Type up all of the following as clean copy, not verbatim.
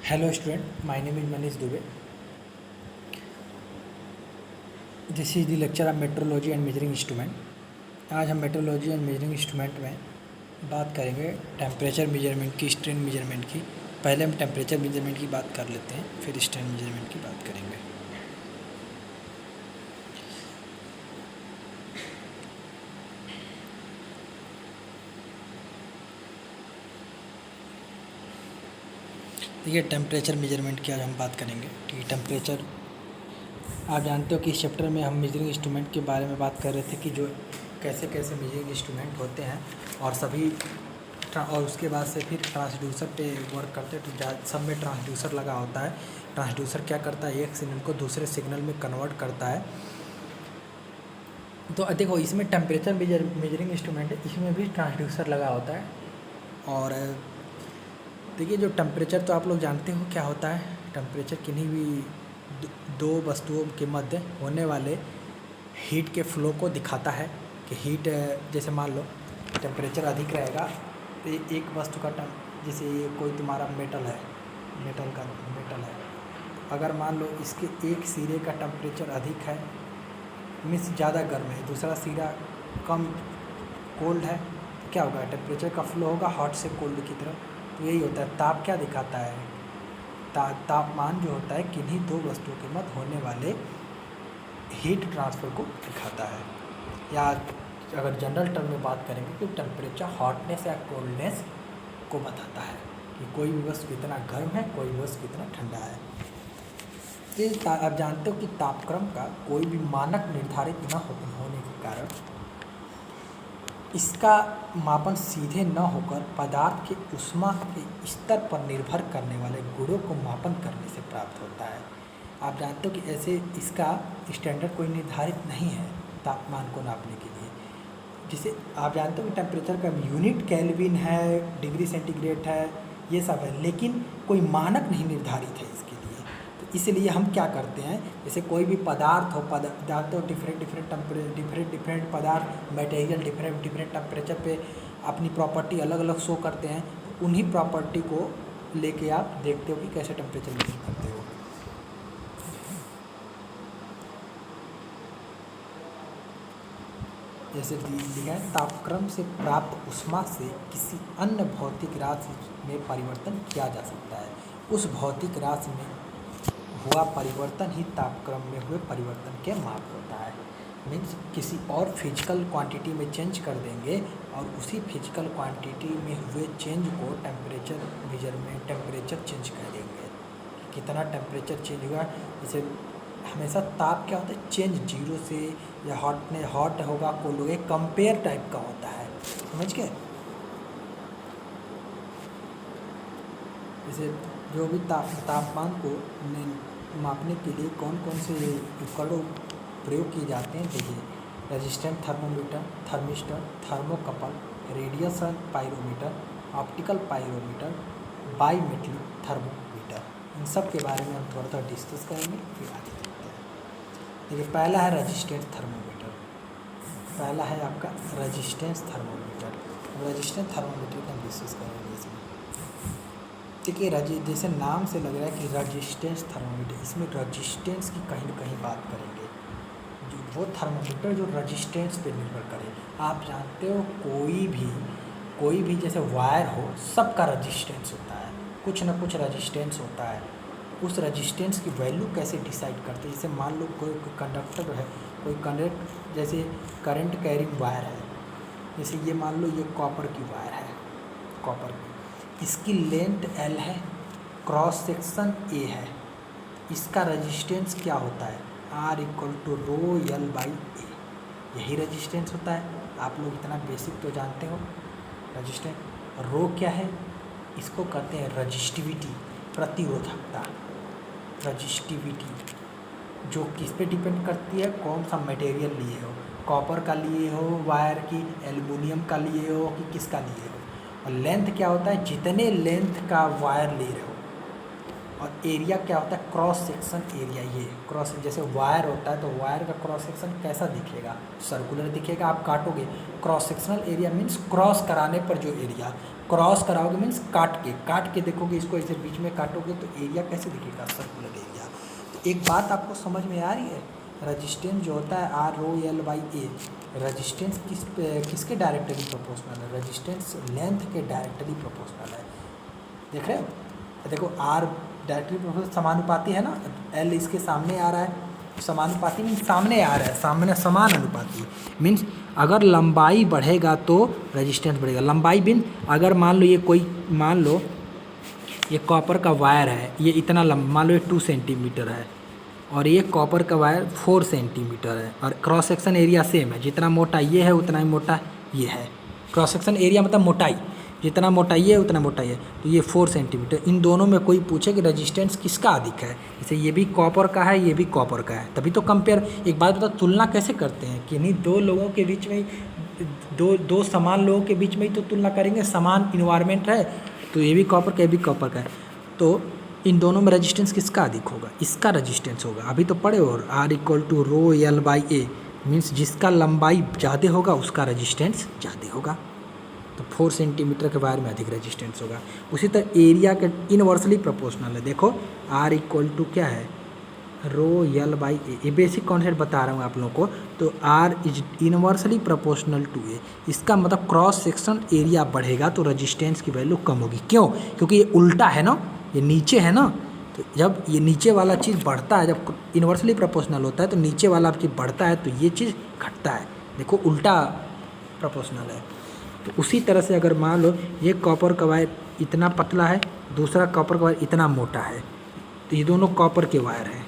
Hello student, my name is Manish Dubey. This is the lecture of metrology and measuring instrument. आज हम metrology and measuring instrument में बात करेंगे temperature measurement की, strain measurement की। पहले हम टेम्परेचर मेजरमेंट की बात कर लेते हैं, फिर स्ट्रेन मेजरमेंट की बात करेंगे। देखिए टेम्परेचर मेजरमेंट की आज हम बात करेंगे। ठीक है, टेम्परेचर आप जानते हो कि इस चैप्टर में हम मेजरिंग इंस्ट्रूमेंट के बारे में बात कर रहे थे कि जो कैसे कैसे मेजरिंग इंस्ट्रूमेंट होते हैं और सभी और उसके बाद से फिर ट्रांसड्यूसर पे वर्क करते हैं। तो सब में ट्रांसड्यूसर लगा होता है। ट्रांसड्यूसर क्या करता है, एक सिग्नल को दूसरे सिग्नल में कन्वर्ट करता है। तो देखो इसमें टेम्परेचर मेजरिंग इंस्ट्रूमेंट है, इसमें भी ट्रांसड्यूसर लगा होता है। और देखिए जो टेम्परेचर तो आप लोग जानते हो क्या होता है। टेम्परेचर किन्हीं भी दो वस्तुओं के मध्य होने वाले हीट के फ्लो को दिखाता है कि हीट जैसे मान लो टेम्परेचर अधिक रहेगा तो एक वस्तु का जैसे ये कोई तुम्हारा मेटल है, अगर मान लो इसके एक सिरे का टेम्परेचर अधिक है, मीन्स ज़्यादा गर्म है, दूसरा सिरा कम कोल्ड है, तो क्या होगा, टेम्परेचर का फ्लो होगा हॉट से कोल्ड की तरफ। तो यही होता है, ताप क्या दिखाता है, तापमान जो होता है किन्हीं दो वस्तुओं के मध्य होने वाले हीट ट्रांसफ़र को दिखाता है। या अगर जनरल टर्म में बात करेंगे तो टेम्परेचर हॉटनेस या कोल्डनेस को बताता है कि कोई भी वस्तु कितना गर्म है, कोई भी वस्तु कितना ठंडा है। तो आप जानते हो कि तापक्रम का कोई भी मानक निर्धारित न होने के कारण इसका मापन सीधे न होकर पदार्थ के ऊष्मा के स्तर पर निर्भर करने वाले गुणों को मापन करने से प्राप्त होता है। आप जानते हो कि ऐसे इसका स्टैंडर्ड कोई निर्धारित नहीं है तापमान को नापने के लिए। जिसे आप जानते हो कि टेम्परेचर का यूनिट केल्विन है, डिग्री सेंटीग्रेड है, ये सब है, लेकिन कोई मानक नहीं निर्धारित है इसके लिए। तो इसलिए हम क्या करते हैं, जैसे कोई भी पदार्थ हो, जानते हो डिफरेंट पदार्थ मटेरियल डिफरेंट टेम्परेचर पे अपनी प्रॉपर्टी अलग अलग शो करते हैं। तो उन्हीं प्रॉपर्टी को लेके आप देखते हो कि कैसे टेम्परेचर मेजर करते हो। जैसे लिखा है, तापक्रम से प्राप्त ऊष्मा से किसी अन्य भौतिक राशि में परिवर्तन किया जा सकता है। उस भौतिक राशि में हुआ परिवर्तन ही तापक्रम में हुए परिवर्तन के माप होता है। मीन्स किसी और फिजिकल क्वांटिटी में चेंज कर देंगे और उसी फिजिकल क्वांटिटी में हुए चेंज को टेम्परेचर मेजरमेंट टेम्परेचर चेंज कर देंगे। कितना टेम्परेचर चेंज हुआ, जैसे हमेशा ताप क्या होता है, चेंज जीरो से या हॉट होगा कोल्ड होगा, कंपेयर टाइप का होता है, समझ गए। जैसे जो भी तापमान को मापने के लिए कौन कौन से उपकरणों प्रयोग किए जाते हैं, देखिए resistant thermometer, thermistor, thermocouple, radiation pyrometer, optical pyrometer, bimetallic thermometer, इन सब के बारे में हम थोड़ा थोड़ा डिस्कस करेंगे, फिर आगे देखते हैं। देखिए पहला है रेजिस्टेंस थर्मोमीटर। पहला है आपका रेजिस्टेंस थर्मोमीटर। रेजिस्टेंस थर्मोमीटर का हम डिस्कस करेंगे इसमें। देखिए जैसे नाम से लग रहा है कि रेजिस्टेंस थर्मोमीटर, इसमें रेजिस्टेंस की कहीं ना कहीं बात करेंगे, जो वो थर्मोमीटर जो रेजिस्टेंस पे निर्भर करे। आप जानते हो कोई भी जैसे वायर हो, सबका रेजिस्टेंस होता है, कुछ ना कुछ रेजिस्टेंस होता है। उस रेजिस्टेंस की वैल्यू कैसे डिसाइड करते हैं, जैसे मान लो कोई कंडक्टर है, जैसे करंट कैरिंग वायर है, जैसे ये मान लो ये कॉपर की वायर है, कॉपर की, इसकी लेंथ L है, क्रॉस सेक्शन A है, इसका रेजिस्टेंस क्या होता है, R=ρL/A, यही रेजिस्टेंस होता है। आप लोग इतना बेसिक तो जानते हो। रेजिस्टेंस रो क्या है, इसको कहते हैं रजिस्टिविटी, प्रतिरोधकता। रजिस्टिविटी जो किस पे डिपेंड करती है, कौन सा मटेरियल लिए हो, कॉपर का लिए हो वायर की, एल्युमिनियम का लिए हो कि किसका लिए हो। और लेंथ क्या होता है, जितने लेंथ का वायर ले रहे हो, और एरिया क्या होता है, क्रॉस सेक्शन एरिया। ये क्रॉस, जैसे वायर होता है तो वायर का क्रॉस सेक्शन कैसा दिखेगा, सर्कुलर दिखेगा। आप काटोगे, cross sectional area means cross कराने पर जो एरिया, क्रॉस कराओगे मीन्स काट के देखोगे इसको, ऐसे बीच में काटोगे तो एरिया कैसे दिखेगा, सर्कुलर एरिया। तो एक बात आपको समझ में आ रही है, रजिस्टेंस जो होता है ROL/A, रजिस्टेंस किसके डायरेक्टली प्रोपोर्शनल है, रजिस्टेंस लेंथ के डायरेक्टली प्रोपोर्शनल है। देख रहे हो, देखो R डायरेक्टली प्रोपोर्शनल समानुपाती है ना, L इसके सामने आ रहा है, समानुपाती मीन्स सामने आ रहा है, सामने समान अनुपाती मीन्स अगर लंबाई बढ़ेगा तो रजिस्टेंस बढ़ेगा। लंबाई बिन अगर मान लो ये कोई, मान लो ये कॉपर का वायर है, ये इतना लंबा, मान लो ये 2 सेंटीमीटर है और ये कॉपर का वायर 4 सेंटीमीटर है और क्रॉस सेक्शन एरिया सेम है, जितना मोटा ये है उतना ही मोटा ये है। क्रॉस सेक्शन एरिया मतलब मोटाई, जितना मोटाई है उतना मोटाई है, तो ये 4 सेंटीमीटर। इन दोनों में कोई पूछे कि रजिस्टेंस किसका अधिक है, जैसे ये भी कॉपर का है ये भी कॉपर का है, तभी तो कंपेयर। एक बात बता, तुलना कैसे करते हैं कि नहीं, दो लोगों के बीच में, दो समान लोगों के बीच में ही तो तुलना करेंगे, समान इन्वायरमेंट है तो ये भी कॉपर का ये भी कॉपर का है, तो इन दोनों में रजिस्टेंस किसका अधिक होगा, इसका रजिस्टेंस होगा। अभी तो पढ़े, और R=ρL/A मीन्स जिसका लंबाई ज़्यादा होगा उसका रजिस्टेंस ज़्यादा होगा, तो 4 सेंटीमीटर के वायर में अधिक रेजिस्टेंस होगा। उसी तरह एरिया के इनवर्सली प्रोपोर्शनल है। देखो R क्या है, ρL/A, ये बेसिक कॉन्सेप्ट बता रहा हूँ आप लोगों को। तो R is inversely proportional to A, इसका मतलब क्रॉस सेक्शन एरिया बढ़ेगा तो रेजिस्टेंस की वैल्यू कम होगी। क्यों? क्योंकि ये उल्टा है ना, ये नीचे है ना, तो जब ये नीचे वाला चीज़ बढ़ता है, जब इनवर्सली प्रोपोर्शनल होता है तो नीचे वाला चीज़ बढ़ता है तो ये चीज़ घटता है। देखो उल्टा प्रोपोर्शनल है। तो उसी तरह से अगर मान लो ये कॉपर का वायर इतना पतला है, दूसरा कॉपर का वायर इतना मोटा है, तो ये दोनों कॉपर के वायर हैं,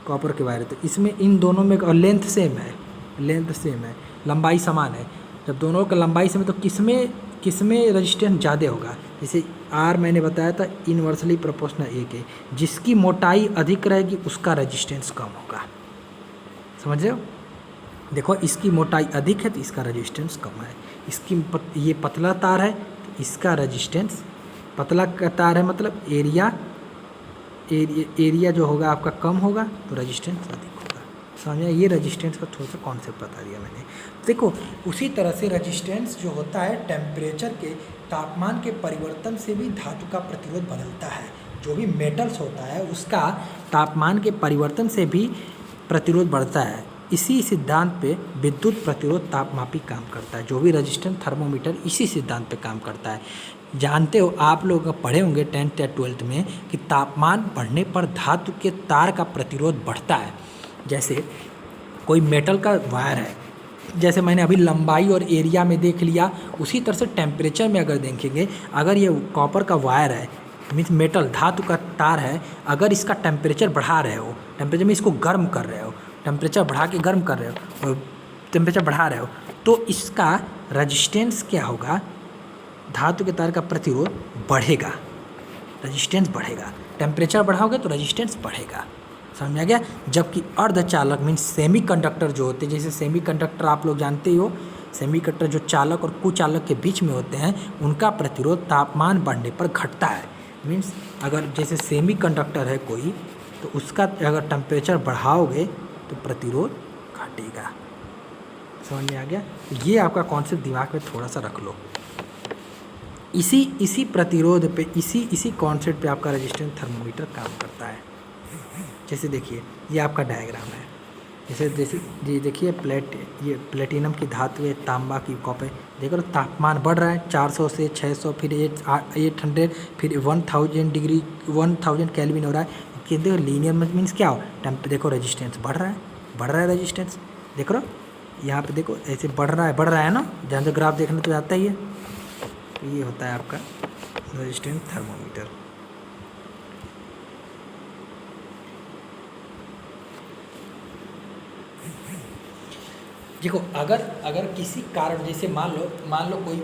कॉपर के वायर है, तो इसमें इन दोनों में और लेंथ सेम है, लंबाई समान है। जब दोनों का लंबाई सेम है तो किसमें रजिस्टेंस ज़्यादा होगा। जैसे R मैंने बताया था इनवर्सली प्रोपोर्शनल A के, जिसकी मोटाई अधिक रहेगी उसका रजिस्टेंस कम होगा। समझ रहे हो? देखो इसकी मोटाई अधिक है तो इसका रजिस्टेंस कम है, ये पतला तार है तो इसका रजिस्टेंस, पतला का तार है मतलब एरिया जो होगा आपका कम होगा तो रजिस्टेंस अधिक होगा। समझा? ये रजिस्टेंस का थोड़ा सा कॉन्सेप्ट बता दिया मैंने। देखो उसी तरह से रजिस्टेंस जो होता है टेम्परेचर के, तापमान के परिवर्तन से भी धातु का प्रतिरोध बदलता है। जो भी मेटल्स होता है उसका तापमान के परिवर्तन से भी प्रतिरोध बढ़ता है। इसी सिद्धांत पे विद्युत प्रतिरोध तापमापी काम करता है। जो भी रजिस्टेंस थर्मोमीटर इसी सिद्धांत पे काम करता है। जानते हो, आप लोग पढ़े होंगे 10th या 12th में कि तापमान बढ़ने पर धातु के तार का प्रतिरोध बढ़ता है। जैसे कोई मेटल का वायर है, जैसे मैंने अभी लंबाई और एरिया में देख लिया, उसी तरह से टेम्परेचर में अगर देखेंगे, अगर ये कॉपर का वायर है मीन्स मेटल धातु का तार है, अगर इसका टेम्परेचर बढ़ा रहे हो, टेम्परेचर में इसको गर्म कर रहे हो, टेम्परेचर बढ़ा के गर्म कर रहे हो और टेम्परेचर बढ़ा रहे हो, तो इसका रजिस्टेंस क्या होगा, धातु के तार का प्रतिरोध बढ़ेगा, रजिस्टेंस बढ़ेगा। टेम्परेचर बढ़ाओगे तो रजिस्टेंस बढ़ेगा। समझ आ गया? जबकि अर्धचालक मीन्स सेमीकंडक्टर जो होते हैं, जैसे सेमीकंडक्टर आप लोग जानते ही हो, सेमीकंडक्टर जो चालक और कुचालक के बीच में होते हैं, उनका प्रतिरोध तापमान बढ़ने पर घटता है। मीन्स अगर जैसे सेमीकंडक्टर है कोई, तो उसका अगर टेम्परेचर बढ़ाओगे तो प्रतिरोध घटेगा। समझ में आ गया? ये आपका कॉन्सेप्ट दिमाग में थोड़ा सा रख लो। इसी प्रतिरोध पे, इसी कॉन्सेप्ट पे आपका रेजिस्टेंस थर्मोमीटर काम करता है। जैसे देखिए ये आपका डायग्राम है, जैसे ये देखिए ये प्लेटिनम की धातु है, तांबा की कॉपर, देखो तापमान बढ़ रहा है 400 से 600, फिर 800, फिर 1000 केल्विन हो रहा है। कि देखो लीनियर मीन्स क्या हो, देखो रेजिस्टेंस बढ़ रहा है रेजिस्टेंस, देख रहे हो यहाँ पे, देखो ऐसे बढ़ रहा है ना, जहाँ से ग्राफ देखने तो आता ही है। तो ये होता है आपका रेजिस्टेंस थर्मोमीटर। देखो अगर किसी कारण, जैसे मान लो कोई,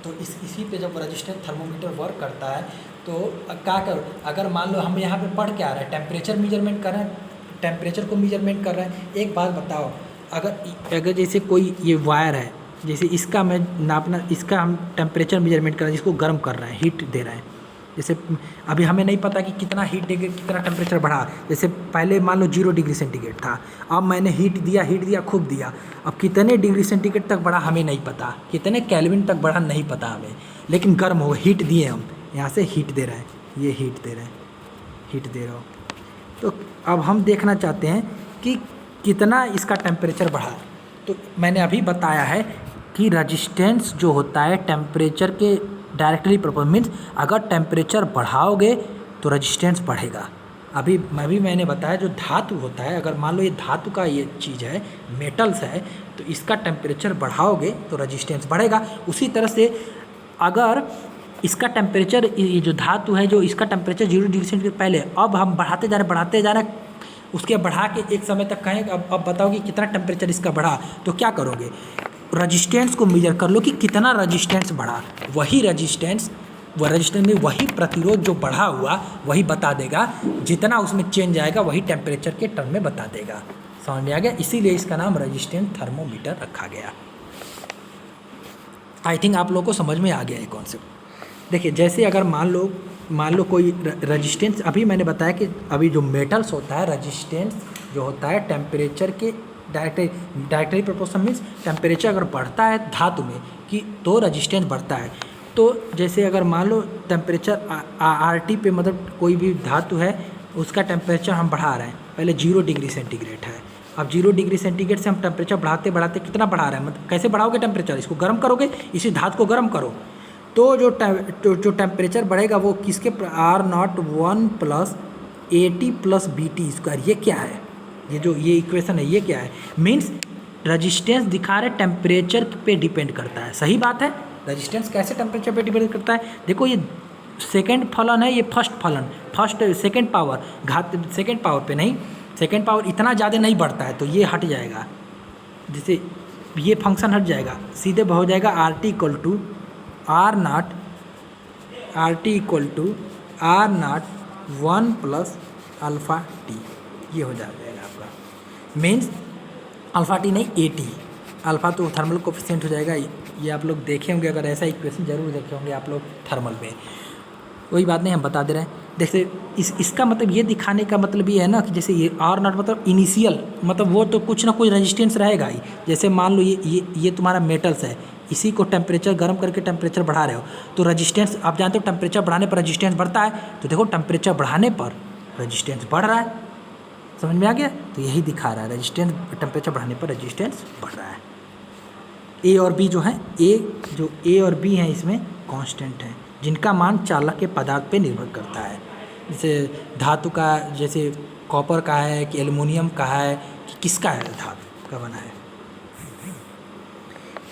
तो इसी पे जब रेजिस्टेंस थर्मोमीटर वर्क करता है तो क्या करो, अगर मान लो हम यहाँ पे पढ़ के आ रहे हैं, टेम्परेचर मेजरमेंट कर रहे हैं, टेम्परेचर को मेजरमेंट कर रहे हैं। एक बात बताओ, अगर जैसे कोई ये वायर है, जैसे इसका मैं नापना, इसका हम टेम्परेचर मेजरमेंट कर रहे हैं, जिसको गर्म कर रहे हैं, हीट दे रहे हैं, जैसे अभी हमें नहीं पता कि कितना हीट डिग्री कितना टेम्परेचर बढ़ा। जैसे पहले मान लो 0 डिग्री सेंटीग्रेड था, अब मैंने हीट दिया खूब दिया, अब कितने डिग्री सेंटीग्रेड तक बढ़ा हमें नहीं पता, कितने केल्विन तक बढ़ा नहीं पता हमें, लेकिन गर्म हो हीट दिए हम, यहाँ से हीट दे रहे हैं, ये हीट दे रहे हैं, हीट दे रहे हो। तो अब हम देखना चाहते हैं कि कितना इसका टेम्परेचर बढ़ा। तो मैंने अभी बताया है कि रजिस्टेंस जो होता है टेम्परेचर के डायरेक्टली प्रोपोर्शनल, मीन्स अगर टेम्परेचर बढ़ाओगे तो रजिस्टेंस बढ़ेगा। अभी मैंने बताया जो धातु होता है, अगर मान लो ये धातु का ये चीज़ है, मेटल्स है, तो इसका टेम्परेचर बढ़ाओगे तो रजिस्टेंस बढ़ेगा। उसी तरह से अगर इसका टेम्परेचर, ये जो धातु है जो इसका टेम्परेचर 0 डिग्री सेंटीग्रेड पहले, अब हम बढ़ाते जा रहे हैं, उसके बढ़ा के एक समय तक कहें अब बताओ कि कितना टेम्परेचर इसका बढ़ा, तो क्या करोगे, रजिस्टेंस को मेजर कर लो कि कितना रजिस्टेंस बढ़ा। वही रजिस्टेंस में वही प्रतिरोध जो बढ़ा हुआ वही बता देगा, जितना उसमें चेंज आएगा वही टेम्परेचर के टर्म में बता देगा। समझ में आ गया? इसीलिए इसका नाम रजिस्टेंस थर्मोमीटर रखा गया। आई थिंक आप लोगों को समझ में आ गया ये कॉन्सेप्ट। देखिए जैसे अगर मान लो कोई रजिस्टेंस, अभी मैंने बताया कि अभी जो मेटल्स होता है, रजिस्टेंस जो होता है टेम्परेचर के डायरेक्टली प्रोपोर्शनल, मीन्स टेम्परेचर अगर बढ़ता है धातु में कि तो रजिस्टेंस बढ़ता है। तो जैसे अगर मान लो टेम्परेचर RT पे, मतलब कोई भी धातु है उसका टेम्परेचर हम बढ़ा रहे हैं, पहले 0 डिग्री सेंटीग्रेड है, अब 0 डिग्री सेंटीग्रेड से हम टेम्परेचर बढ़ाते कितना बढ़ा रहे हैं, मतलब कैसे बढ़ाओगे टेम्परेचर, इसको गर्म करोगे, इसी धातु को गर्म करो, तो जो टेम्परेचर बढ़ेगा वो किसके R0 1 + AT + BT²। ये क्या है, ये इक्वेशन है, ये क्या है, मीन्स रजिस्टेंस दिखा रहे टेम्परेचर पे डिपेंड करता है। सही बात है, रजिस्टेंस कैसे टेम्परेचर पे डिपेंड करता है। देखो ये सेकेंड फलन है, ये सेकेंड पावर पे नहीं, सेकेंड पावर इतना ज़्यादा नहीं बढ़ता है, तो ये हट जाएगा, जैसे ये फंक्शन हट जाएगा, सीधे हो जाएगा RT = R0 1 + αT, ये हो जाएगा आपका, मीन्स αT नहीं AT, अल्फ़ा तो थर्मल कोफिशिएंट हो जाएगा। ये आप लोग देखे होंगे, अगर ऐसा इक्वेशन जरूर देखे होंगे आप लोग थर्मल में, वही बात नहीं हम बता दे रहे हैं। जैसे इसका मतलब ये दिखाने का मतलब ये है ना कि जैसे ये R0 मतलब इनिशियल, मतलब वो तो कुछ ना कुछ रेजिस्टेंस रहेगा ही। जैसे मान लो ये तुम्हारा मेटल्स है, इसी को टेम्परेचर गर्म करके टेम्परेचर बढ़ा रहे हो, तो रजिस्टेंस आप जानते हो टेम्परेचर बढ़ाने पर रजिस्टेंस बढ़ता है, तो देखो टेम्परेचर बढ़ाने पर रजिस्टेंस बढ़ रहा है। समझ में आ गया? तो यही दिखा रहा है, रजिस्टेंस टेम्परेचर बढ़ाने पर रजिस्टेंस बढ़ रहा है। ए और बी जो है, ए और बी हैं इसमें कांस्टेंट हैं, जिनका मान चालक के पदार्थ पे निर्भर करता है। जैसे धातु का, जैसे कॉपर का है कि एल्युमिनियम का है कि किसका है, धातु का बना है।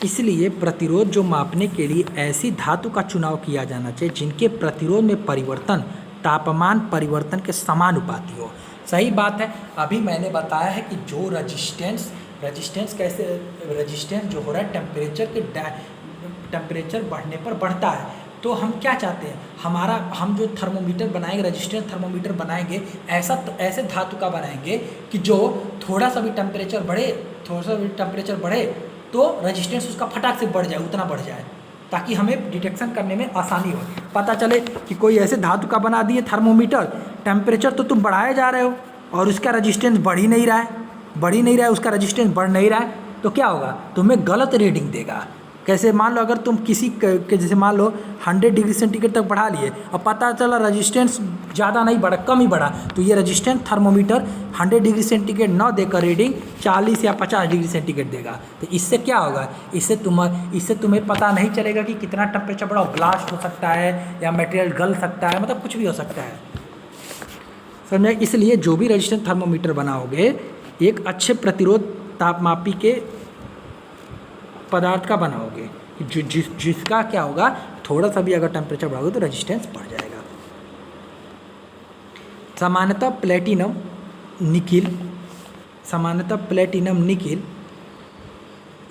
इसलिए प्रतिरोध जो मापने के लिए ऐसी धातु का चुनाव किया जाना चाहिए जिनके प्रतिरोध में परिवर्तन तापमान परिवर्तन के समानुपाती हो। सही बात है। अभी मैंने बताया है कि जो रजिस्टेंस कैसे, रजिस्टेंस जो हो रहा है टेम्परेचर बढ़ने पर बढ़ता है, तो हम क्या चाहते हैं, हम जो थर्मोमीटर बनाएंगे, रजिस्टेंस थर्मोमीटर बनाएंगे, ऐसे धातु का बनाएंगे कि जो थोड़ा सा भी टेम्परेचर बढ़े तो रजिस्टेंस उसका फटाक से बढ़ जाए, उतना बढ़ जाए, ताकि हमें डिटेक्शन करने में आसानी हो। पता चले कि कोई ऐसे धातु का बना दिए थर्मोमीटर, टेम्परेचर तो तुम बढ़ाए जा रहे हो और उसका रजिस्टेंस बढ़ ही नहीं रहा है, उसका रजिस्टेंस बढ़ नहीं रहा है, तो क्या होगा, तुम्हें गलत रीडिंग देगा। कैसे, मान लो अगर तुम किसी के जैसे मान लो 100 डिग्री सेंटीग्रेड तक बढ़ा लिए और पता चला रजिस्टेंस ज़्यादा नहीं बढ़ा, कम ही बढ़ा, तो ये रजिस्टेंस थर्मोमीटर 100 डिग्री सेंटीग्रेड न देकर रीडिंग 40 या 50 डिग्री सेंटीग्रेड देगा। तो इससे क्या होगा, इससे तुम्हें पता नहीं चलेगा कि कितना टेम्परेचर बढ़ा, ब्लास्ट हो सकता है या मटेरियल गल सकता है, मतलब कुछ भी हो सकता है। समझे? इसलिए जो भी रजिस्टेंस थर्मोमीटर बनाओगे एक अच्छे प्रतिरोध तापमापी के पदार्थ का बनाओगे, जिसका क्या होगा, थोड़ा सा भी अगर टेम्परेचर बढ़ाओगे तो रेजिस्टेंस बढ़ जाएगा। सामान्यतः प्लेटिनम निकिल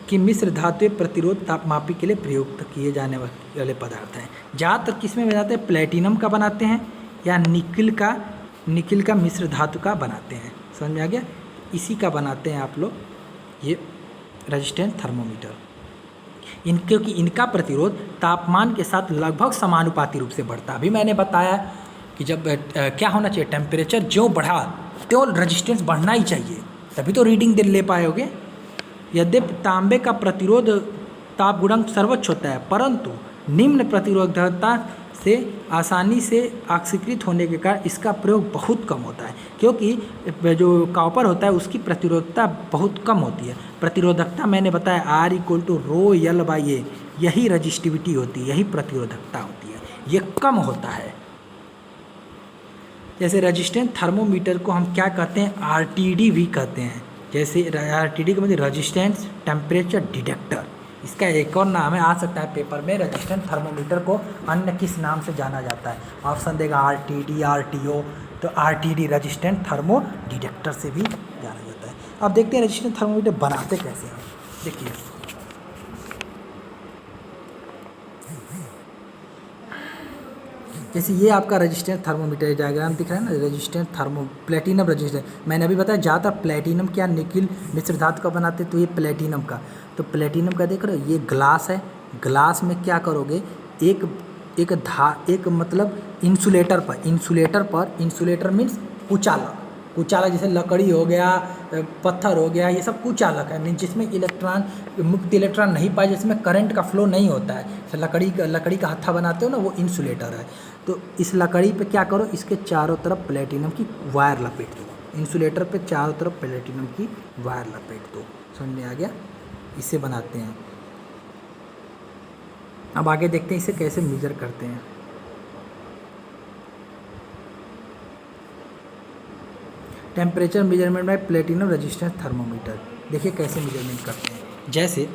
की मिश्र धातुएं प्रतिरोध तापमापी के लिए प्रयुक्त किए जाने वाले पदार्थ हैं। ज़्यादातर किस में बनाते हैं, प्लेटिनम का बनाते हैं या निकिल का मिश्र धातु का बनाते हैं। समझ में आ गया? इसी का बनाते हैं आप लोग ये रेजिस्टेंस थर्मोमीटर, क्योंकि इनका प्रतिरोध तापमान के साथ लगभग समानुपाती रूप से बढ़ता है। अभी मैंने बताया कि जब क्या होना चाहिए, टेम्परेचर जो बढ़ा तो रेजिस्टेंस बढ़ना ही चाहिए, तभी तो रीडिंग ले पाओगे। यद्यपि तांबे का प्रतिरोध ताप गुणांक सर्वोच्च होता है, परंतु निम्न प्रतिरोधकता से आसानी से ऑक्सीकृत होने के कारण इसका प्रयोग बहुत कम होता है, क्योंकि जो कॉपर होता है उसकी प्रतिरोधकता बहुत कम होती है। प्रतिरोधकता मैंने बताया R=ρL/A, यही रजिस्टिविटी होती है, यही प्रतिरोधकता होती है, ये कम होता है। जैसे रेजिस्टेंस थर्मोमीटर को हम क्या कहते हैं, RTD भी कहते हैं। जैसे RTD का मतलब रेजिस्टेंस टेम्परेचर डिटेक्टर, इसका एक और नाम है, आ सकता है पेपर में। रेजिस्टेंस थर्मोमीटर को अन्य किस नाम से जाना जाता है, ऑप्शन देगा RTD, RTO। तो RTD रेजिस्टेंस थर्मो डिटेक्टर से भी जाना जाता है। अब देखते हैं रेजिस्टेंस थर्मोमीटर बनाते कैसे हैं। देखिए जैसे ये आपका रेजिस्टेंस थर्मोमीटर डायग्राम दिख रहा है ना, रेजिस्टेंस प्लेटिनम रेजिस्टेंस। मैंने अभी बताया ज़्यादातर प्लेटिनम क्या निकिल मिश्र धातु का बनाते, तो ये प्लेटिनम का। तो प्लेटिनम का देख रहे हो, ये ग्लास है, ग्लास में क्या करोगे, एक मतलब इंसुलेटर मीन्स कुचालक जैसे लकड़ी हो गया, पत्थर हो गया, ये सब कुचालक है, मीन्स जिसमें मुक्त इलेक्ट्रॉन नहीं पाए, जिसमें करंट का फ्लो नहीं होता है। जैसे लकड़ी का हत्था बनाते हो ना, वो इंसुलेटर है। तो इस लकड़ी पे क्या करो, इसके चारों तरफ प्लेटिनम की वायर लपेट दो, इंसुलेटर पे चारों तरफ प्लेटिनम की वायर लपेट दो। समझ में आ गया, इसे बनाते हैं। अब आगे देखते हैं इसे कैसे मेजर करते हैं। Temperature measurement by platinum resistance thermometer, देखिए कैसे मेजरमेंट करते हैं। जैसे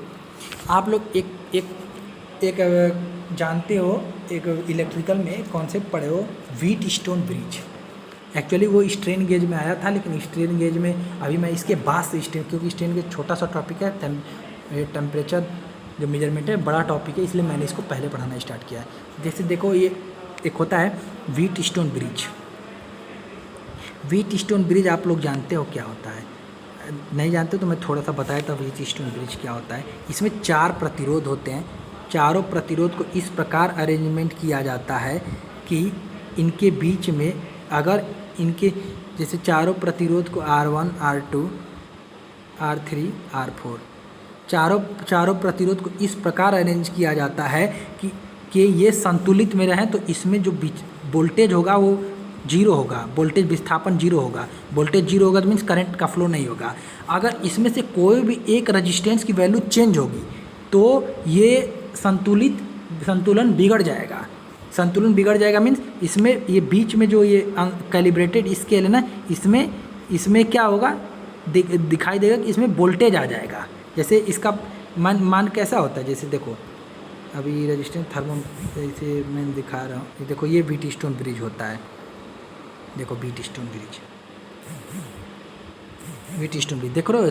आप लोग एक जानते हो, एक इलेक्ट्रिकल में कॉन्सेप्ट पढ़े हो, व्हीट स्टोन ब्रिज। एक्चुअली वो स्ट्रेन गेज में आया था, लेकिन स्ट्रेन गेज में अभी मैं इसके बाद से क्योंकि स्ट्रेन गेज छोटा सा टॉपिक है, टेम्परेचर जो मेजरमेंट है बड़ा टॉपिक है, इसलिए मैंने इसको पहले पढ़ाना स्टार्ट किया है। जैसे देखो, ये एक होता है wheat stone bridge. Wheat stone bridge आप लोग जानते हो क्या होता है? नहीं जानते तो मैं थोड़ा सा बताया था व्हीट स्टोन ब्रिज क्या होता है। इसमें 4 प्रतिरोध होते हैं। चारों प्रतिरोध को इस प्रकार अरेंजमेंट किया जाता है कि इनके बीच में अगर इनके जैसे चारों प्रतिरोध को R1, R2, R3, R4 चारों प्रतिरोध को इस प्रकार अरेंज किया जाता है कि ये संतुलित में रहें। तो इसमें जो वोल्टेज होगा वो जीरो होगा, वोल्टेज विस्थापन जीरो होगा। वोल्टेज जीरो होगा तो मीन्स करंट का फ्लो नहीं होगा। अगर इसमें से कोई भी एक रेजिस्टेंस की वैल्यू चेंज होगी तो ये संतुलन बिगड़ जाएगा। संतुलन बिगड़ जाएगा मीन्स इसमें ये बीच में जो ये कैलिब्रेटेड स्केल है ना, इसमें क्या होगा, दिखाई देगा कि इसमें वोल्टेज आ जाएगा। जैसे इसका मान कैसा होता है, जैसे देखो अभी रेजिस्टेंस जैसे मैं दिखा रहा हूँ, देखो ये व्हीट स्टोन ब्रिज होता है। देखो व्हीट स्टोन ब्रिज देख रहे हो,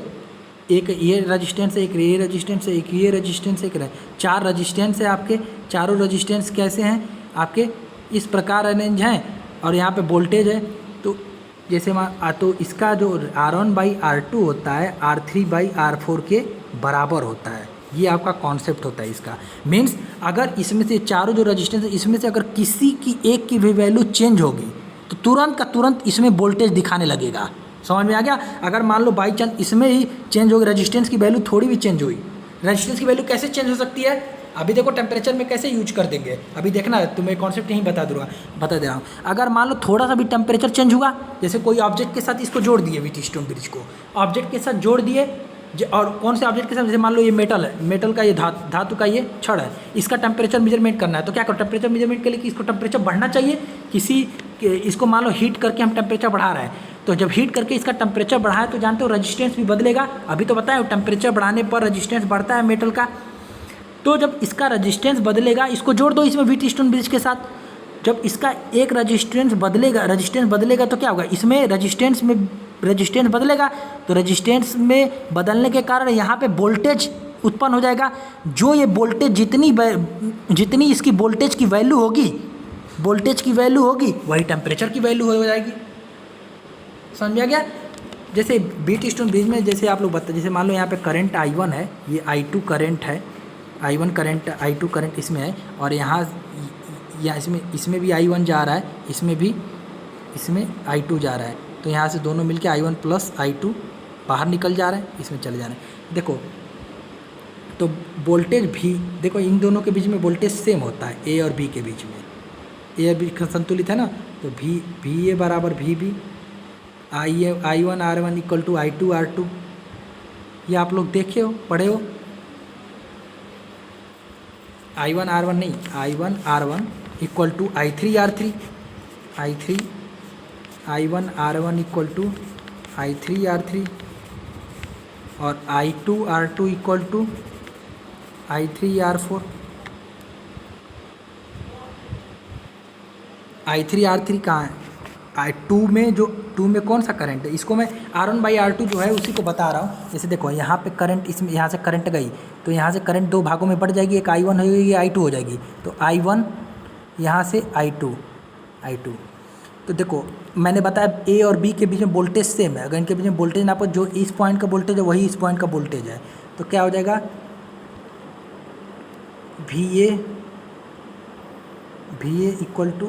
एक ये रेजिस्टेंस है, एक ये रेजिस्टेंस है, एक ये रेजिस्टेंस है, 4 रेजिस्टेंस है आपके। चारों रेजिस्टेंस कैसे हैं आपके, इस प्रकार अरेंज हैं। और यहाँ पे वोल्टेज है, तो जैसे तो इसका जो R1/R2 होता है R3/R4 के बराबर होता है। ये आपका कॉन्सेप्ट होता है इसका। मीन्स अगर इसमें से चारों जो रेजिस्टेंस है, इसमें से अगर किसी की एक की भी वैल्यू चेंज होगी तो तुरंत का तुरंत इसमें वोल्टेज दिखाने लगेगा। समझ में आ गया? अगर मान लो बाई चांस इसमें ही चेंज होगी, रेजिस्टेंस की वैल्यू थोड़ी भी चेंज हुई, रेजिस्टेंस की वैल्यू कैसे चेंज हो सकती है, अभी देखो टेम्परेचर में कैसे यूज कर देंगे, अभी देखना तुम्हें कॉन्सेप्ट यहीं बता दे रहा हूँ। अगर मान लो थोड़ा सा भी टेम्परेचर चेंज हुआ, जैसे कोई ऑब्जेक्ट के साथ इसको जोड़ दिए, व्हीट स्टोन ब्रिज को ऑब्जेक्ट के साथ जोड़ दिए, और कौन से ऑब्जेक्ट के साथ, जैसे मान लो ये मेटल है, मेटल का ये धातु का ये छड़ है, इसका टेम्परेचर मेजरमेंट करना है। तो क्या करो, टेम्परेचर मेजरमेंट के लिए कि इसको टेम्परेचर बढ़ना चाहिए, इसको मान लो हीट करके हम टेम्परेचर बढ़ा रहे हैं, तो जब हीट करके इसका टेम्परेचर बढ़ाए तो जानते हो रेजिस्टेंस भी बदलेगा। अभी तो बताया टेम्परेचर बढ़ाने पर रेजिस्टेंस बढ़ता है मेटल का। तो जब इसका रेजिस्टेंस बदलेगा, इसको जोड़ दो इसमें व्हीट स्टोन ब्रिज के साथ, जब इसका एक रेजिस्टेंस बदलेगा तो क्या होगा, इसमें रेजिस्टेंस बदलेगा, तो रेजिस्टेंस में बदलने के कारण यहाँ पे वोल्टेज उत्पन्न हो जाएगा। जो ये वोल्टेज जितनी इसकी वोल्टेज की वैल्यू होगी वही टेम्परेचर की वैल्यू हो जाएगी। समझ में आ गया? जैसे व्हीट स्टोन ब्रिज में जैसे आप लोग जैसे मान लो यहाँ पे करंट I1 है, ये I2 करंट है, I1 करंट I2 करंट इसमें है, और यहाँ या इसमें भी I1 जा रहा है, इसमें I2 जा रहा है, तो यहाँ से दोनों मिलके I1 प्लस I2 बाहर निकल जा रहा है, इसमें चले जा रहे हैं। देखो तो वोल्टेज भी देखो इन दोनों के बीच में वोल्टेज सेम होता है, ए और बी के बीच में, ए और बी संतुलित है ना, तो वी ए बराबर we B, I1 R1 equal to I2 R2, ये आप लोग देखे हो, पढ़े हो। I1 R1 नहीं, I1 R1 equal to I3 R3, I1 R1 equal to I3 R3, और I2 R2 equal to I3 R4। I3 R3 कहाँ है? I2 में जो 2 में कौन सा करंट है, इसको मैं R1/R2 जो है उसी को बता रहा हूँ। जैसे देखो यहाँ पे करंट, इसमें यहाँ से करंट गई तो यहाँ से करंट दो भागों में बढ़ जाएगी, एक I1 हो जाएगी, I2 हो जाएगी, तो I1 यहाँ से I2। तो देखो मैंने बताया ए और बी के बीच में वोल्टेज सेम है, अगर इनके बीच में वोल्टेज नापो, जो इस पॉइंट का वोल्टेज है वही इस पॉइंट का वोल्टेज है, तो क्या हो जाएगा V A equal to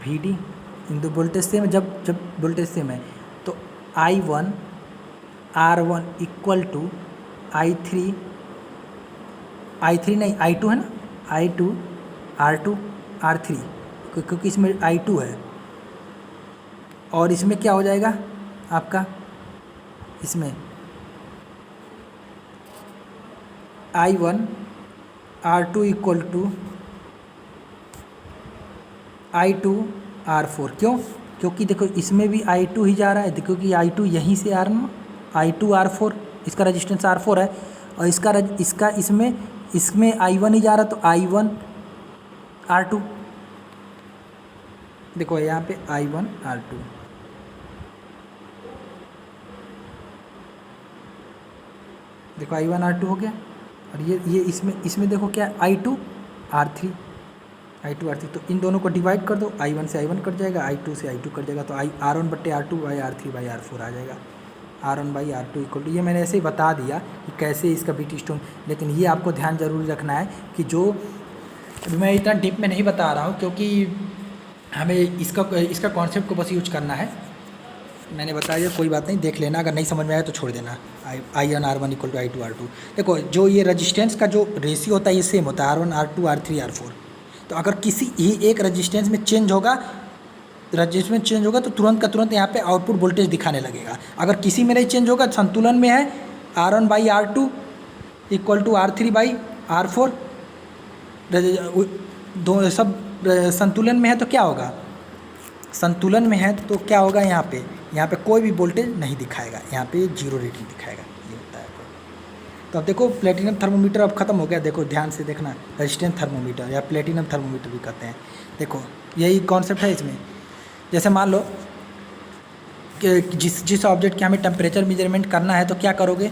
V D, इन दो वोल्टेज सेम है। जब वोल्टेज सेम है तो I1 R1 equal to I3 नहीं I2 है ना, I2 R2 R3, क्योंकि इसमें I2 है, और इसमें क्या हो जाएगा आपका, इसमें I1 R2 equal to I2 R4। क्यों? क्योंकि देखो इसमें भी I2 ही जा रहा है, देखो कि I2 यहीं से आ रहा है, I2 R4, इसका रजिस्टेंस R4 है, और इसका इसमें I1 ही जा रहा है, तो I1 R2, देखो यहाँ पे I1 R2, देखो I1 R2 हो गया, और ये इसमें देखो क्या I2 R3, तो इन दोनों को डिवाइड कर दो, I1 से I1 कट जाएगा, I2 से I2 कट जाएगा, तो R1/R2/R3/R4 आ जाएगा, R1/R2 इक्वल टू, ये मैंने ऐसे ही बता दिया कि कैसे इसका बीट स्टोन, लेकिन ये आपको ध्यान जरूर रखना है कि जो मैं इतना डीप में नहीं बता रहा हूँ, क्योंकि हमें इसका कॉन्सेप्ट को बस यूज करना है। मैंने बताया कोई बात नहीं, देख लेना, अगर नहीं समझ में आया तो छोड़ देना। I1 R1 equal to I2 R2, देखो जो ये रजिस्टेंस का जो रेशियो होता है ये सेम होता है, R1 R2 R3 R4। तो अगर किसी ही एक रजिस्टेंस में चेंज होगा तो तुरंत का तुरंत यहाँ पे आउटपुट वोल्टेज दिखाने लगेगा। अगर किसी में नहीं चेंज होगा, संतुलन में है, R1/R2 इक्वल टू R3/R4, दो सब संतुलन में है, तो क्या होगा, संतुलन में है तो क्या होगा, यहाँ पे कोई भी वोल्टेज नहीं दिखाएगा, यहाँ पे 0 रीडिंग दिखाएगा, ये होता है। तो अब देखो प्लेटिनम थर्मोमीटर अब ख़त्म हो गया, देखो ध्यान से देखना, रेजिस्टेंस थर्मोमीटर या प्लेटिनम थर्मोमीटर भी कहते हैं। देखो यही कॉन्सेप्ट है इसमें। जैसे मान लो कि जिस ऑब्जेक्ट की हमें टेम्परेचर मेजरमेंट करना है तो क्या करोगे,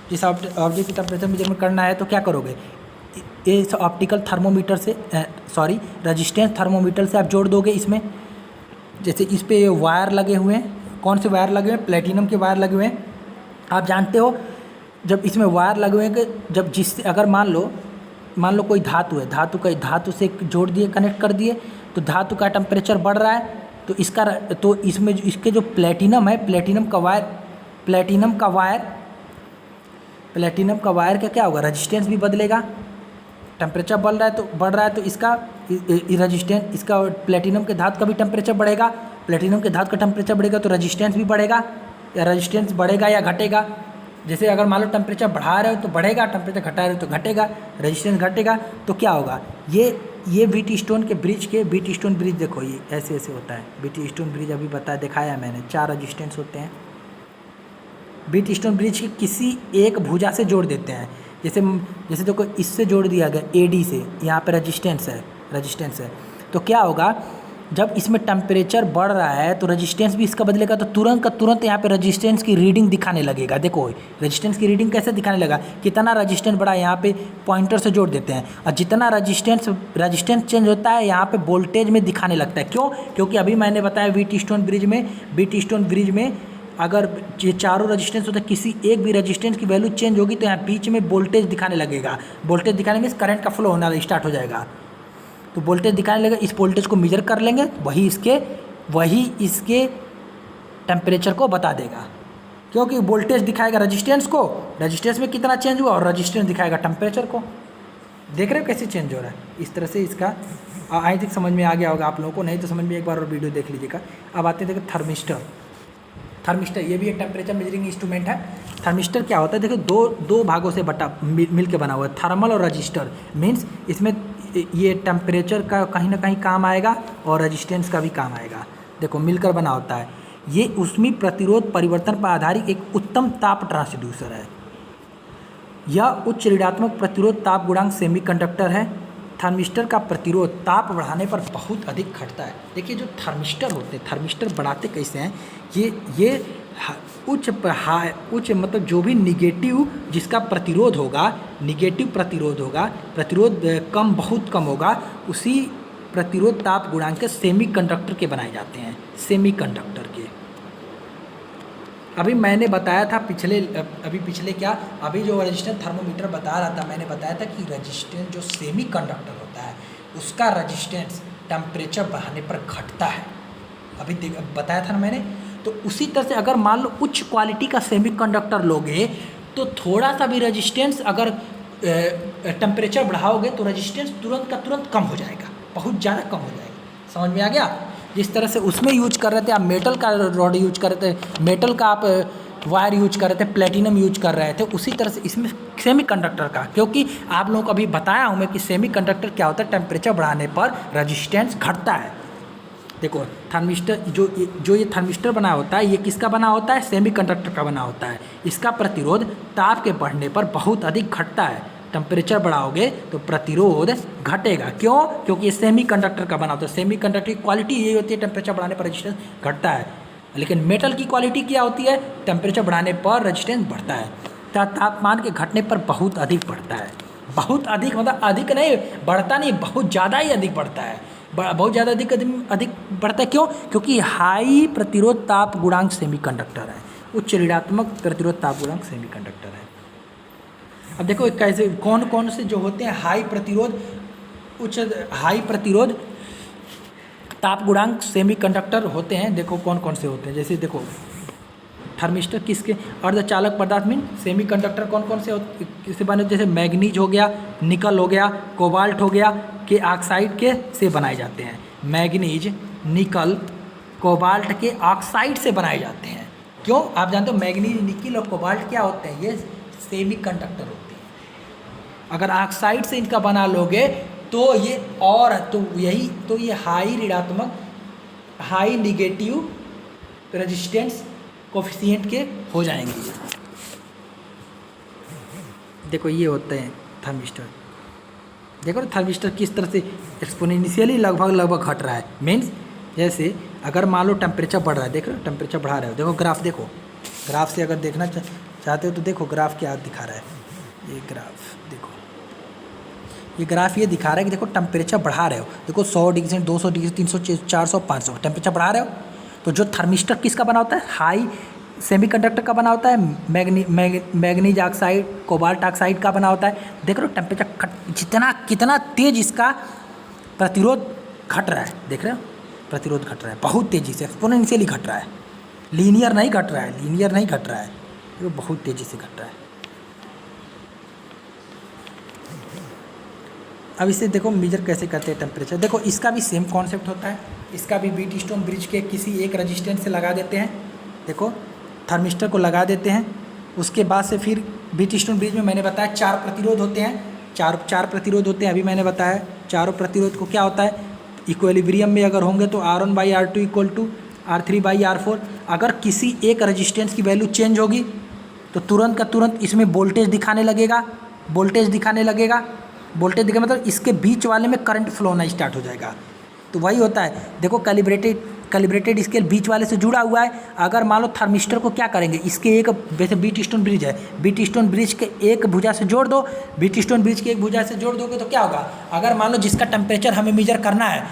जिस ऑब्जेक्ट की टेम्परेचर मेजरमेंट करना है तो क्या करोगे, इस ऑप्टिकल थर्मोमीटर से रेजिस्टेंस थर्मोमीटर से आप जोड़ दोगे इसमें। जैसे इस पे वायर लगे हुए हैं, कौन से वायर लगे हुए हैं, प्लेटिनम के वायर लगे हुए हैं। आप जानते हो जब इसमें वायर लगे हुए हैं कि जब जिससे अगर मान लो कोई धातु है, धातु से जोड़ दिए, कनेक्ट कर दिए, तो धातु का टेम्परेचर बढ़ रहा है, तो इसमें इसके जो प्लेटिनम है, प्लेटिनम का वायर का क्या होगा, रेजिस्टेंस भी बदलेगा। टेम्परेचर बढ़ रहा है तो इसका रेजिस्टेंस, इसका प्लेटिनम के धातु का भी टेम्परेचर बढ़ेगा, प्लेटिनम के धातु का टेम्परेचर बढ़ेगा तो रेजिस्टेंस भी बढ़ेगा, या रेजिस्टेंस बढ़ेगा या घटेगा। जैसे अगर मान लो टेम्परेचर बढ़ा रहे हो तो बढ़ेगा, टेम्परेचर घटा रहे हो तो घटेगा, रेजिस्टेंस घटेगा, तो क्या होगा, ये व्हीटस्टोन ब्रिज देखो, ये ऐसे होता है। व्हीटस्टोन ब्रिज अभी दिखाया मैंने, 4 रेजिस्टेंस होते हैं। व्हीटस्टोन ब्रिज की किसी एक भुजा से जोड़ देते हैं। जैसे देखो इससे जोड़ दिया गया AD से, यहाँ पे रेजिस्टेंस है, तो क्या होगा, जब इसमें टेम्परेचर बढ़ रहा है तो रेजिस्टेंस भी इसका बदलेगा, तो तुरंत का तुरंत यहाँ पे रेजिस्टेंस की रीडिंग दिखाने लगेगा। देखो रेजिस्टेंस की रीडिंग कैसे दिखाने लगा, कितना रेजिस्टेंस बढ़ा, यहाँ पे पॉइंटर से जोड़ देते हैं, और जितना रेजिस्टेंस चेंज होता है यहाँ पे वोल्टेज में दिखाने लगता है। क्यों? क्योंकि अभी मैंने बताया व्हीटस्टोन ब्रिज में अगर ये चारों रजिस्टेंस होते हैं, किसी एक भी रजिस्टेंस की वैल्यू चेंज होगी तो यहाँ बीच में वोल्टेज दिखाने लगेगा। वोल्टेज दिखाने मीन्स करंट का फ्लो होना स्टार्ट हो जाएगा। तो वोल्टेज दिखाने लगेगा, इस वोल्टेज को मेजर कर लेंगे, वही इसके टेम्परेचर को बता देगा, क्योंकि वोल्टेज दिखाएगा रजिस्टेंस को, रजिस्टेंस में कितना चेंज हुआ, और रजिस्टेंस दिखाएगा टेम्परेचर को। देख रहे हो कैसे चेंज हो रहा है। इस तरह से इसका आई थिंक समझ में आ गया होगा आप लोगों को, नहीं तो समझ में एक बार और वीडियो देख लीजिएगा। अब आते हैं देखो थर्मिस्टर, ये भी एक टेम्परेचर मेजरिंग इंस्ट्रूमेंट है। थर्मिस्टर क्या होता है, देखो दो भागों से मिल के बना हुआ है, थर्मल और रजिस्टर। मीन्स इसमें ये टेम्परेचर का कहीं ना कहीं काम आएगा और रजिस्टेंस का भी काम आएगा। देखो मिलकर बना होता है। ये ऊष्मीय प्रतिरोध परिवर्तन पर आधारित एक उत्तम ताप ट्रांसड्यूसर है। यह उच्च ऋणात्मक प्रतिरोध ताप गुणांक सेमीकंडक्टर है। थर्मिस्टर का प्रतिरोध ताप बढ़ाने पर बहुत अधिक घटता है। देखिए जो थर्मिस्टर होते हैं, थर्मिस्टर बढ़ाते कैसे हैं, ये उच्च मतलब जो भी निगेटिव जिसका प्रतिरोध होगा, प्रतिरोध बहुत कम होगा, उसी प्रतिरोध ताप गुणांक के सेमीकंडक्टर के बनाए जाते हैं, सेमीकंडक्टर के। अभी मैंने बताया था अभी जो रेजिस्टेंस थर्मोमीटर बता रहा था, मैंने बताया था कि रेजिस्टेंस जो सेमीकंडक्टर होता है उसका रेजिस्टेंस टेम्परेचर बढ़ाने पर घटता है। अभी बताया था ना मैंने। तो उसी तरह से अगर मान लो उच्च क्वालिटी का सेमीकंडक्टर लोगे तो थोड़ा सा भी रेजिस्टेंस अगर टेम्परेचर बढ़ाओगे तो रेजिस्टेंस तुरंत का तुरंत कम हो जाएगा, बहुत ज़्यादा कम हो जाएगा। समझ में आ गया। जिस तरह से उसमें यूज कर रहे थे आप मेटल का रॉड यूज कर रहे थे, मेटल का आप वायर यूज कर रहे थे, प्लेटिनम यूज कर रहे थे, उसी तरह से इसमें सेमीकंडक्टर का, क्योंकि आप लोगों को अभी बताया हूँ मैं कि सेमीकंडक्टर क्या होता है, टेम्परेचर बढ़ाने पर रेजिस्टेंस घटता है। देखो थर्मिस्टर जो ये थर्मिस्टर बना होता है, ये किसका बना होता है, सेमीकंडक्टर का बना होता है। इसका प्रतिरोध ताप के बढ़ने पर बहुत अधिक घटता है। टेम्परेचर बढ़ाओगे तो प्रतिरोध घटेगा। क्यों? क्योंकि ये सेमीकंडक्टर का बना होता है। सेमीकंडक्टर की क्वालिटी यही होती है, टेम्परेचर बढ़ाने पर रेजिस्टेंस घटता है। लेकिन मेटल की क्वालिटी क्या होती है, टेम्परेचर बढ़ाने पर रेजिस्टेंस बढ़ता है। तापमान के घटने पर बहुत अधिक बढ़ता है। बहुत अधिक मतलब अधिक नहीं बढ़ता, नहीं बहुत ज़्यादा ही अधिक बढ़ता है, बहुत ज़्यादा अधिक बढ़ता है। क्यों? क्योंकि हाई प्रतिरोध ताप गुणांक सेमीकंडक्टर है, उच्च ऋणात्मक प्रतिरोध ताप गुणांक सेमीकंडक्टर है। अब देखो कैसे कौन कौन से जो होते हैं हाई प्रतिरोध ताप गुणांक सेमीकंडक्टर होते हैं। देखो कौन कौन से होते हैं, जैसे देखो थर्मिस्टर किसके, अर्धचालक पदार्थ मीन सेमीकंडक्टर कौन कौन से किससे बने, जैसे मैग्नीज हो गया, निकल हो गया, कोबाल्ट हो गया के ऑक्साइड के से बनाए जाते हैं। मैग्नीज, निकल, कोबाल्ट के ऑक्साइड से बनाए जाते हैं। क्यों? आप जानते हो मैग्नीज, निकल और कोबाल्ट क्या होते हैं, ये सेमीकंडक्टर होते हैं। अगर ऑक्साइड से इनका बना लोगे तो ये और तो ये हाई ऋणात्मक, हाई निगेटिव रेजिस्टेंस कोफिशिएंट के हो जाएंगे। देखो ये होते हैं थर्मिस्टर। देखो थर्मिस्टर किस तरह से एक्सपोनेंशियली लगभग घट रहा है। मीन्स जैसे अगर मान लो टेम्परेचर बढ़ रहा है, देख रहे हो टेम्परेचर बढ़ा रहे हो, देखो ग्राफ देखो, ग्राफ से अगर देखना चाहते हो तो देखो ग्राफ क्या दिखा रहा है। ये ग्राफ देखो, ये ग्राफ ये दिखा रहा है कि देखो टेम्परेचर बढ़ा रहे हो, देखो 100 डिग्री से 200 डिग्री, 300, 400, 500 टेम्परेचर बढ़ा रहे हो। तो जो थर्मिस्टर किसका बना होता है, हाई सेमीकंडक्टर का बना होता है, मैग्नीज ऑक्साइड, कोबाल्ट ऑक्साइड का बना होता है। देख रहे हो टेम्परेचर कितना तेज इसका प्रतिरोध घट रहा है। देख रहे हो प्रतिरोध घट रहा है बहुत तेज़ी से, एक्सपोनेंशियली घट रहा है, लीनियर नहीं घट रहा है, ये बहुत तेज़ी से घट रहा है। अब इसे देखो मेजर कैसे करते हैं टेम्परेचर। देखो इसका भी सेम कॉन्सेप्ट होता है, इसका भी व्हीटस्टोन ब्रिज के किसी एक रेजिस्टेंस से लगा देते हैं। देखो थर्मिस्टर को लगा देते हैं, उसके बाद से फिर व्हीटस्टोन ब्रिज में मैंने बताया 4 प्रतिरोध होते हैं, चार प्रतिरोध होते हैं। अभी मैंने बताया चारों प्रतिरोध को क्या होता है, इक्विलिब्रियम में अगर होंगे तो R1/R2 इक्वल टू R3/R4। अगर किसी एक रेजिस्टेंस की वैल्यू चेंज होगी तो तुरंत का तुरंत इसमें वोल्टेज दिखाने लगेगा, वोल्टेज दिखा मतलब इसके बीच वाले में करंट फ्लो होना स्टार्ट हो जाएगा। तो वही होता है। देखो कैलिब्रेटेड स्केल बीच वाले से जुड़ा हुआ है। अगर मान लो थर्मिस्टर को क्या करेंगे, इसके एक वैसे व्हीटस्टोन ब्रिज है, व्हीटस्टोन ब्रिज के एक भुजा से जोड़ दो, व्हीटस्टोन ब्रिज के एक भुजा से जोड़ दोगे तो क्या होगा, अगर मान लो जिसका टेम्परेचर हमें मेजर करना है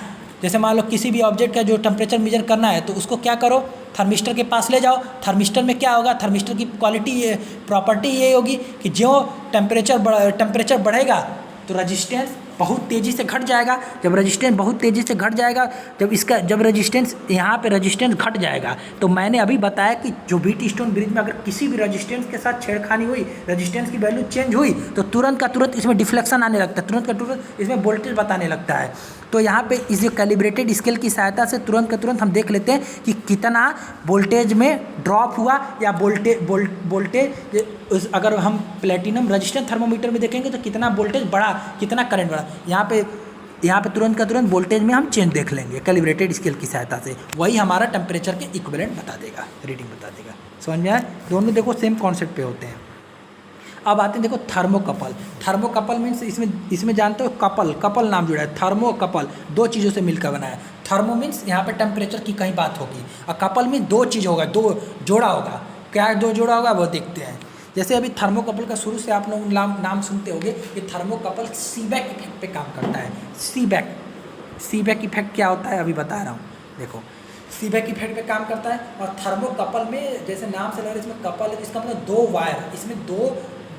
जैसे मान लो किसी भी ऑब्जेक्ट का जो टेम्परेचर मेजर करना है तो उसको क्या करो, थर्मिस्टर के पास ले जाओ। थर्मिस्टर में क्या होगा, थर्मिस्टर की क्वालिटी प्रॉपर्टी ये होगी कि जो टेम्परेचर बढ़ेगा तो रेजिस्टेंस बहुत तेज़ी से घट जाएगा। जब रेजिस्टेंस बहुत तेज़ी से घट जाएगा, जब रेजिस्टेंस यहाँ पे रेजिस्टेंस घट जाएगा, तो मैंने अभी बताया कि जो व्हीटस्टोन ब्रिज में अगर किसी भी रेजिस्टेंस के साथ छेड़खानी हुई, रेजिस्टेंस की वैल्यू चेंज हुई, तो तुरंत का तुरंत इसमें डिफ्लेक्शन आने लगता है, तुरंत का तुरंत इसमें वोल्टेज बताने लगता है। तो यहाँ पे इस कैलिब्रेटेड स्केल की सहायता से तुरंत का तुरंत हम देख लेते हैं कि कितना वोल्टेज में ड्रॉप हुआ या वोल्टेज अगर हम प्लेटिनम रेजिस्टेंस थर्मोमीटर में देखेंगे तो कितना वोल्टेज बढ़ा, कितना करंट बढ़ा। यहाँ पे तुरंत का तुरंत वोल्टेज में हम चेंज देख लेंगे कैलिब्रेटेड स्केल की सहायता से। वही हमारा टेम्परेचर के इक्विवेलेंट बता देगा, रीडिंग बता देगा। समझ में आया? दोनों देखो सेम कॉन्सेप्ट पे होते हैं। अब आते हैं देखो थर्मोकपल। थर्मोकपल मीन्स इसमें जानते हो कपल नाम जुड़ा है। थर्मोकपल दो चीज़ों से मिलकर बना है। थर्मो मीन्स यहाँ पे टेम्परेचर की कहीं बात होगी, और कपल मीन्स दो चीज़ होगा, दो जोड़ा होगा। क्या दो जोड़ा होगा वो देखते हैं। जैसे अभी थर्मोकपल का शुरू से आप लोग नाम सुनते होंगे कि थर्मोकपल सीबेक इफेक्ट पे काम करता है। सीबेक इफेक्ट क्या होता है अभी बता रहा हूँ। देखो सीबेक इफेक्ट पे काम करता है। और थर्मोकपल में जैसे नाम से लग रहा है, इसमें कपल, इसका मतलब दो वायर, इसमें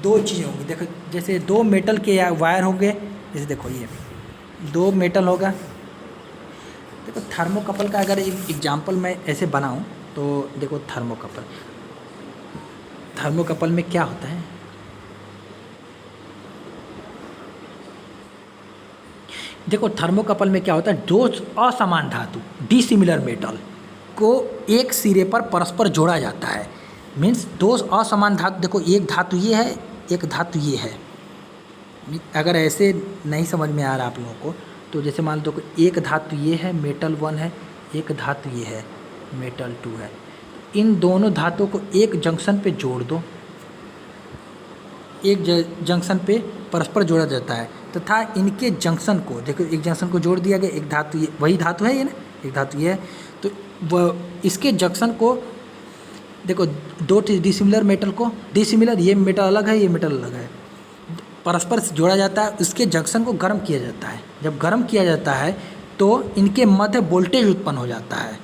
दो चीज़ें होंगी। देखो जैसे दो मेटल के वायर होंगे, जैसे देखो ये दो मेटल होगा। देखो थर्मोकपल का अगर एक एग्जांपल मैं ऐसे बनाऊं तो देखो थर्मोकपल में क्या होता है, देखो थर्मोकपल में क्या होता है, दो असमान धातु डिसिमिलर मेटल को एक सिरे पर परस्पर जोड़ा जाता है। मीन्स दो असमान धातु, देखो एक धातु ये है, एक धातु ये है। अगर ऐसे नहीं समझ में आ रहा आप लोगों को तो जैसे मान लो एक धातु ये है, मेटल 1 है, एक धातु ये है, मेटल 2 है। इन दोनों धातुओं को एक जंक्शन पे जोड़ दो, एक जंक्शन पे परस्पर जोड़ा जाता है तथा इनके जंक्शन को, देखो एक जंक्शन को जोड़ दिया गया, एक धातु ये, वही धातु है ये ना, एक धातु ये है, तो वह इसके जंक्शन को देखो दो डिसिमिलर मेटल को, डिसिमिलर ये मेटल अलग है, ये मेटल अलग है, परस्पर जोड़ा जाता है। उसके जंक्शन को गर्म किया जाता है। जब गर्म किया जाता है तो इनके मध्य वोल्टेज उत्पन्न हो जाता है।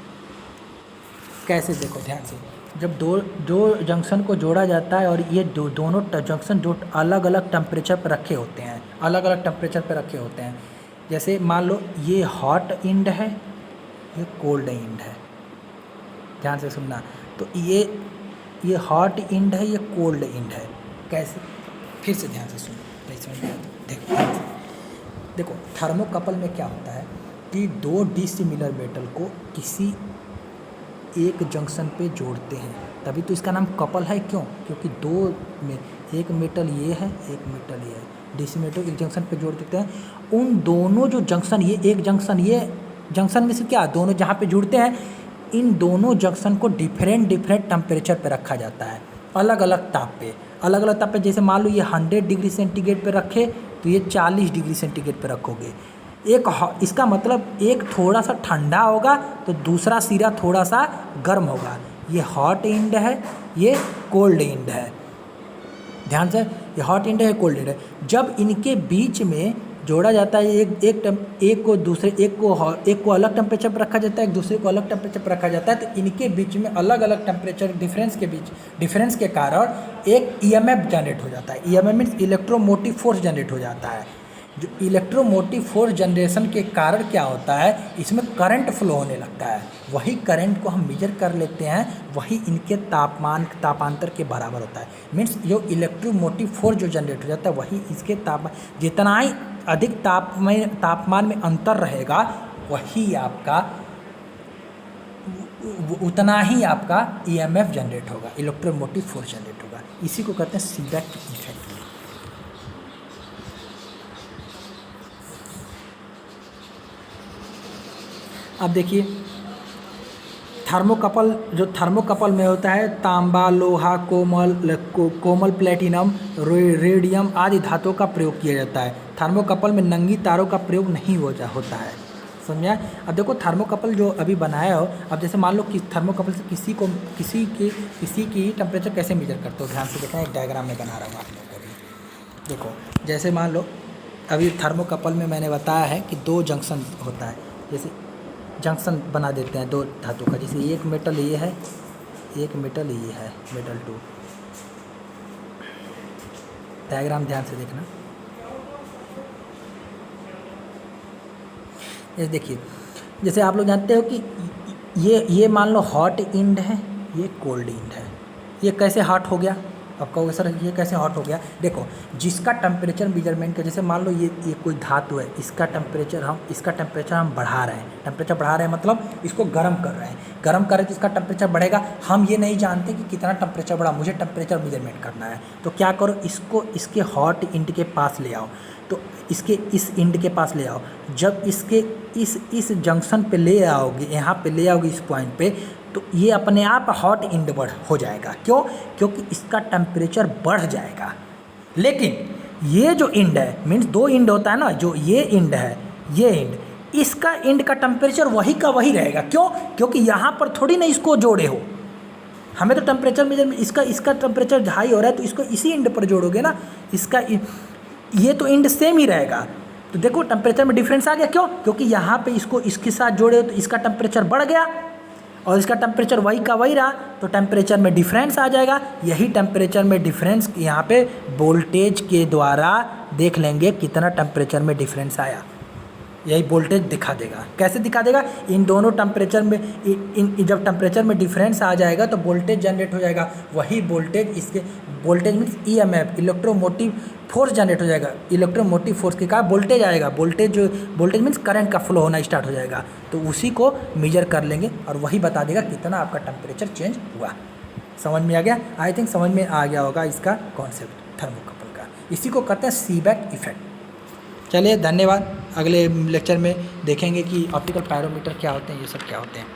कैसे, देखो ध्यान से, जब दो जंक्शन को जोड़ा जाता है और ये दोनों जंक्शन जो अलग अलग टेम्परेचर पर रखे होते हैं, अलग अलग टेम्परेचर पर रखे होते हैं। जैसे मान लो ये हॉट एंड है, ये कोल्ड एंड है, ध्यान से सुनना। तो ये हॉट एंड है, ये कोल्ड एंड है। कैसे, फिर से ध्यान से सुनो, नहीं समझ में आया? देखो थर्मोकपल में क्या होता है कि दो डिसिमिलर मेटल को किसी एक जंक्शन पे जोड़ते हैं, तभी तो इसका नाम कपल है। क्यों? क्योंकि दो में एक मेटल ये है, एक मेटल ये है, डिसिमेटल एक जंक्शन पे जोड़ देते हैं। उन दोनों जो जंक्शन, ये एक जंक्शन, ये जंक्शन में से क्या, दोनों जहाँ पे जुड़ते हैं, इन दोनों जंक्शन को डिफरेंट टेम्परेचर पे रखा जाता है, अलग अलग ताप पे, अलग अलग ताप पे। जैसे मान लो ये 100 डिग्री सेंटीग्रेड पे रखे तो ये 40 डिग्री सेंटीग्रेड पे रखोगे। इसका मतलब एक थोड़ा सा ठंडा होगा तो दूसरा सिरा थोड़ा सा गर्म होगा। ये हॉट एंड है, ये कोल्ड एंड है। ध्यान से, ये हॉट एंड है, कोल्ड एंड है। जब इनके बीच में जोड़ा जाता है, एक को अलग टेम्परेचर पर रखा जाता है, एक दूसरे को अलग टेम्परेचर पर रखा जाता है, तो इनके बीच में अलग अलग टेम्परेचर डिफरेंस के कारण एक ईएमएफ जनरेट हो जाता है। EMF means electromotive force generate हो जाता है। जो इलेक्ट्रोमोटिव फोर्स जनरेशन के कारण क्या होता है, इसमें करंट फ्लो होने लगता है। वही करंट को हम मेजर कर लेते हैं, वही इनके तापांतर के बराबर होता है। मीन्स जो इलेक्ट्रोमोटिव फोर्स जो जनरेट हो जाता है वही इसके तापमान, जितना ही अधिक तापमान में अंतर रहेगा वही आपका उतना ही आपका ईएमएफ जनरेट होगा, इलेक्ट्रोमोटिव फोर्स जनरेट होगा। इसी को कहते हैं सीबेक इफेक्ट। अब देखिए थर्मोकपल में होता है तांबा, लोहा, कोमल प्लेटिनम, रेडियम आदि धातुओं का प्रयोग किया जाता है। थर्मोकपल में नंगी तारों का प्रयोग नहीं होता है। समझा? अब देखो थर्मोकपल जो अभी बनाया हो, अब जैसे मान लो कि थर्मोकपल से किसी की टेम्परेचर कैसे मेजर करते हो, ध्यान से देखना, एक डायग्राम में बना रहा हूँ आप लोगों को भी। देखो जैसे मान लो अभी थर्मोकपल में मैंने बताया है कि दो जंक्शन होता है। जैसे जंक्शन बना देते हैं दो धातु का। जैसे एक मेटल ये है, एक मेटल ये है, मेटल 2। डायग्राम ध्यान से देखना। ये देखिए, जैसे आप लोग जानते हो कि ये मान लो हॉट इंड है, ये कोल्ड इंड है। ये कैसे हॉट हो गया? आप कहोगे सर ये कैसे हॉट हो गया? देखो, जिसका टेम्परेचर मेजरमेंट का, जैसे मान लो ये कोई धातु है, इसका टेम्परेचर हम बढ़ा रहे हैं। टेम्परेचर बढ़ा रहे हैं मतलब इसको गर्म कर रहे हैं। गर्म कर रहे तो इसका टेम्परेचर बढ़ेगा। हम ये नहीं जानते कि कितना टेम्परेचर बढ़ा, मुझे टेम्परेचर मेजरमेंट करना है। तो क्या करो, इसको इसके हॉट इंड के पास ले आओ। तो इसके इस इंड के पास ले आओ। जब इसके इस जंक्शन पे ले आओगे, यहाँ पे ले आओगे इस पॉइंट पे, तो ये अपने आप हॉट इंड हो जाएगा। क्यों? क्योंकि इसका टेम्परेचर बढ़ जाएगा। लेकिन ये जो इंड है, मीन्स दो इंड होता है ना, जो ये इंड है, ये इंड, इसका इंड का टेम्परेचर वही का वही रहेगा। क्यों? क्योंकि यहाँ पर थोड़ी ना इसको जोड़े हो। हमें तो टेम्परेचर मेजरमेंट, इसका टेम्परेचर हाई हो रहा है तो इसको इसी इंड पर जोड़ोगे ना। इसका ये तो इंड सेम ही रहेगा। तो देखो टेम्परेचर में डिफरेंस आ गया। क्यों? क्योंकि यहाँ पे इसको इसके साथ जोड़े तो इसका टेम्परेचर बढ़ गया और इसका टेम्परेचर वही का वही रहा, तो टेम्परेचर में डिफरेंस आ जाएगा। यही टेम्परेचर में डिफरेंस यहाँ पे वोल्टेज के द्वारा देख लेंगे कितना टेम्परेचर में डिफरेंस आया। यही वोल्टेज दिखा देगा। कैसे दिखा देगा? इन दोनों टेम्परेचर में जब टेम्परेचर में डिफरेंस आ जाएगा तो वोल्टेज जनरेट हो जाएगा। वही वोल्टेज इसके voltage means EMF, electromotive force generate हो जाएगा। इलेक्ट्रोमोटिव फोर्स के कारण वोल्टेज आएगा। वोल्टेज मीन्स करंट का फ्लो होना स्टार्ट हो जाएगा। तो उसी को मेजर कर लेंगे और वही बता देगा कितना आपका टेम्परेचर चेंज हुआ। समझ में आ गया? आई थिंक समझ में आ गया होगा इसका कॉन्सेप्ट थर्मोकपल का। इसी को कहते हैं सीबेक इफेक्ट। चलिए धन्यवाद। अगले लेक्चर में देखेंगे कि ऑप्टिकल पायरोमीटर क्या होते हैं, ये सब क्या होते हैं।